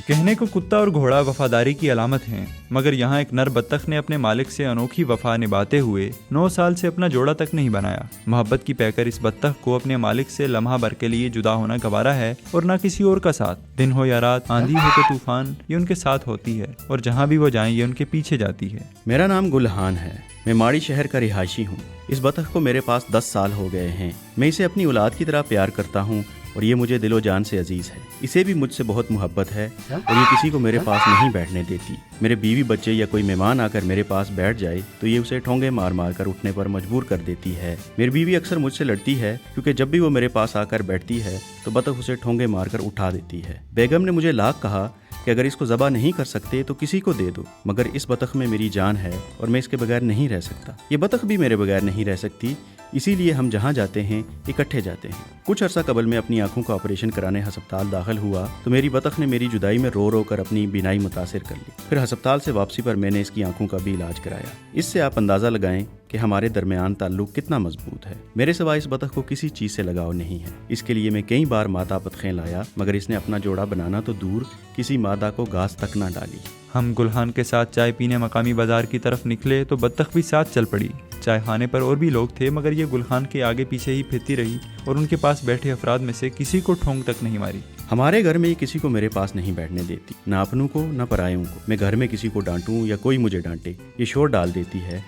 कहने को कुत्ता और घोड़ा वफादारी की अलामत हैं, मगर यहाँ एक नर बत्तख ने अपने मालिक से अनोखी वफा निभाते हुए 9 साल से अपना जोड़ा तक नहीं बनाया। मोहब्बत की पैकर इस बत्तख को अपने मालिक से लम्हा भर के लिए जुदा होना गवारा है और न किसी और का साथ। दिन हो या रात, आंधी हो तो तूफान, ये उनके साथ होती है और जहाँ भी वो जाएं ये उनके पीछे जाती है। मेरा नाम गुलहान है, मैं माड़ी शहर का रिहायशी हूँ। इस बतख को मेरे पास 10 साल हो गए हैं। मैं इसे अपनी औलाद की तरह प्यार करता हूँ और ये मुझे दिलो जान से अजीज है। इसे भी मुझसे बहुत मोहब्बत है और ये किसी को मेरे पास नहीं बैठने देती। मेरे बीवी बच्चे या कोई मेहमान आकर मेरे पास बैठ जाए तो ये उसे ठोंगे मार मार कर उठने पर मजबूर कर देती है। मेरी बीवी अक्सर मुझसे लड़ती है क्योंकि जब भी वो मेरे पास आकर बैठती है तो बतख उसे ठोंगे मार कर उठा देती है। बेगम ने मुझे लाख कहा कि अगर इसको ज़बा नहीं कर सकते तो किसी को दे दो, मगर इस बतख में मेरी जान है और मैं इसके बगैर नहीं रह सकता। ये बतख भी मेरे बगैर नहीं रह सकती, इसीलिए हम जहाँ जाते हैं इकट्ठे जाते हैं। कुछ अरसा कबल मैं अपनी आंखों का ऑपरेशन कराने हस्पताल दाखिल हुआ तो मेरी बतख ने मेरी जुदाई में रो रो कर अपनी बीनाई मुतासिर कर ली। फिर हस्पताल से वापसी पर मैंने इसकी आंखों का भी इलाज कराया। इससे आप अंदाज़ा लगाएं कि हमारे दरमियान ताल्लुक कितना मजबूत है। मेरे सिवा इस बतख को किसी चीज़ से लगाव नहीं है। इसके लिए मैं कई बार मादा बतखें लाया, मगर इसने अपना जोड़ा बनाना तो दूर, किसी मादा को घास तक ना डाली। हम गुलहान के साथ चाय पीने मकामी बाजार की तरफ निकले तो बत्तख भी साथ चल पड़ी। चाय खाने पर और भी लोग थे, मगर ये गुलहान के आगे पीछे ही फिरती रही और उनके पास बैठे अफराद में से किसी को ठोंग तक नहीं मारी। हमारे घर में ये किसी को मेरे पास नहीं बैठने देती, ना अपनों को ना परायों को। मैं घर में किसी को डांटूं या कोई मुझे डांटे, ये शोर डाल देती है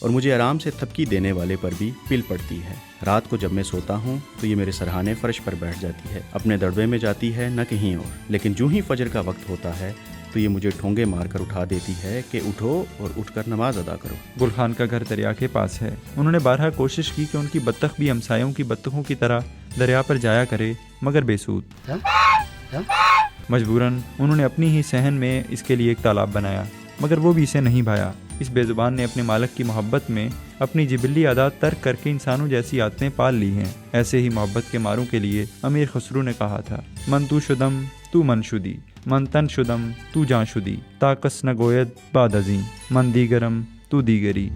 और मुझे आराम से थपकी देने वाले पर भी पिल पड़ती है। रात को जब मैं सोता हूँ तो ये मेरे सरहाने फर्श पर बैठ जाती है, अपने दड़बे में जाती है न कहीं और। लेकिन जो ही फजर का वक्त होता है तो ये मुझे ठोंगे मारकर उठा देती है कि उठो और उठकर नमाज अदा करो। गुलहान का घर दरिया के पास है। उन्होंने बारहा कोशिश की कि उनकी बत्तख भी हमसायों की बत्तखों की तरह दरिया पर जाया करे, मगर बेसूद। मजबूरन उन्होंने अपनी ही सहन में इसके लिए एक तालाब बनाया, मगर वो भी इसे नहीं भाया। इस बेजुबान ने अपने मालिक की मोहब्बत में अपनी जिबिल्ली आदत तर्क करके इंसानों जैसी आदतें पाल ली हैं। ऐसे ही मोहब्बत के मारों के लिए अमीर खसरू ने कहा था, मन तू शुदम तू मन शुदी, मन तन शुदम तू जां शुदी, ताकस न गोयद बाद अजीम, मन दीगरम तू दीगरी।